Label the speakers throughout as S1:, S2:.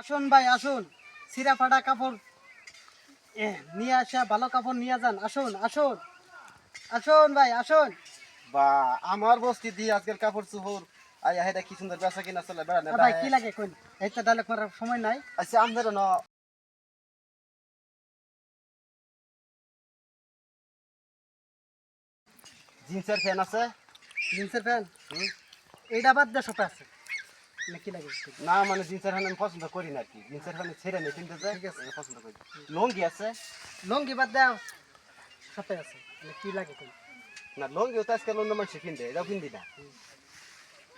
S1: আসুন ভাই আসুন, ছিঁড়া ফাটা কাপড় নিয়ে আসা, ভালো কাপড় নিয়ে যান। আসুন আসুন আসুন ভাই আসুন।
S2: বা আমার বস্তি দিয়ে আজকের কাপড় চোপড় আয়া হেটা কি সুন্দর বেচা কিনা চলে বেড়ানে
S1: ভাই কি লাগে কোন, এই তো ডায়লগ মারার সময় নাই।
S2: আচ্ছা আমাদের ন জিন্সের ফ্যান আছে।
S1: জিন্সের প্যান্ট
S2: হুম?
S1: এইটা বাদ দিয়ে সাথে আছে না, কি লাগে?
S2: না মানে জিন্সের ফ্যান আমি পছন্দ করি না আর কি, জিন্সের ফ্যান ছেড়ে নিয়ে কিনতে যাই,
S1: ঠিক আছে।
S2: আমি পছন্দ করি। লঙ্গি আছে
S1: লঙ্গি বাদ দেওয়া সাথে আছে না, কি লাগে কোন?
S2: না, লঙ্গিও তো আজকাল অন্য মানুষ কিনতে, এটাও কিনবি না।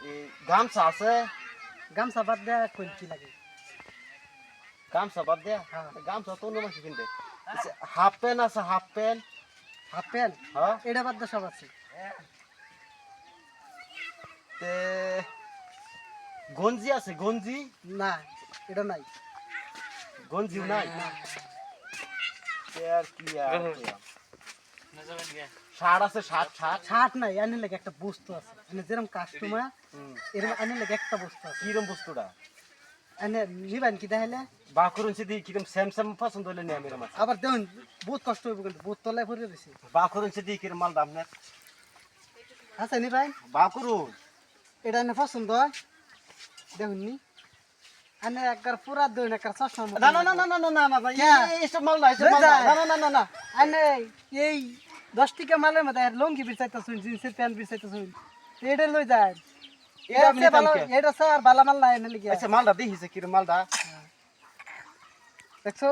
S2: এই গামছা আছে।
S1: গামছা বাদ দেওয়া কোন, কি লাগে?
S2: গামছা বাদ দেয়া,
S1: হ্যাঁ।
S2: গামছা তো অন্য মানুষ কিনতে। হাফ প্যান্ট আছে, হাফ প্যান্ট।
S1: হাফ প্যান্ট
S2: হ্যাঁ
S1: এটা বাদ দিয়ে সব আছে।
S2: তে গঞ্জি আছে, গঞ্জি।
S1: না এটা নাই।
S2: গঞ্জিও নাই। তে আর কি আর শার্ট আছে, শার্ট শার্ট।
S1: ছাট নাই, আনি লাগে একটা বস্তু আছে, মানে যেরকম কাস্টমার
S2: হুম।
S1: এরকম আনি লাগে একটা বস্তু আছে।
S2: কিরম বস্তুটা
S1: এনে নিবেন কি দেখাইলে?
S2: বাকুরুন সিদি কিরম সেম সেম পছন্দ হইলে নিয়ে আমি মাছ
S1: আবার দেখুন বহুত কষ্ট হইব, কিন্তু বহুত তলায় পড়ে বেশি
S2: বাকুরুন সিদি কিরম মাল দাম নেই
S1: আছে নি ভাই।
S2: বাকুরুন।
S1: এটা এনে পছন্দ হয় দেখুন নি, আনে একবার পুরা দইন একবার চশমা
S2: না না না না না না না না না
S1: ক্যা?
S2: এইসব মাল না, এইসব
S1: লই
S2: মাল না,
S1: যায়।
S2: না না না না না।
S1: আনে এই 10 টাকা মালের মধ্যে আর লঙ্গি বিছাইতে শুন, জিন্সের প্যান্ট বিছাইতে শুন, এটা লই যায়।
S2: এটা আমি নিতাম
S1: ভালো,
S2: কে?
S1: এটা স্যার ভালো মাল নাই এনে লিগে।
S2: আচ্ছা মালটা দেখিছে কিরম মালটা,
S1: দেখছো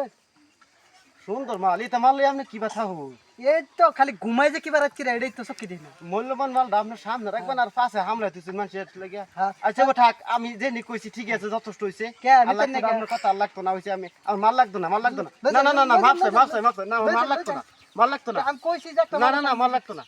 S2: সুন্দর মাল, এটা মাল লইয়া আপনি কি কথা হবো?
S1: এই তো খালি ঘুমাই যে কিবার রাখছি এটাই তো চোখে দিই না।
S2: মূল্যবান মালটা আপনার সামনে রাখবেন আর পাশে হামলা দিচ্ছেন মানুষের লেগে।
S1: হ্যাঁ।
S2: আচ্ছা গো থাক, আমি যে নি কইছি ঠিক আছে, যথেষ্ট হইছে।
S1: কে, আমি
S2: আল্লাহ
S1: তো নাকি-
S2: আপনার কথা আর লাগতো না, হইছে আমি আমার মাল লাগতো না, মাল লাগতো না।
S1: লই
S2: না
S1: যান,
S2: না না না
S1: লই যান,
S2: মাপছে
S1: লই যান,
S2: মাপছে মাপছে, না
S1: লই
S2: মাল
S1: যান,
S2: লাগতো
S1: লই
S2: না, মাল লাগতো না।
S1: আমি কইছি যে একটা
S2: না না না মাল লাগতো না।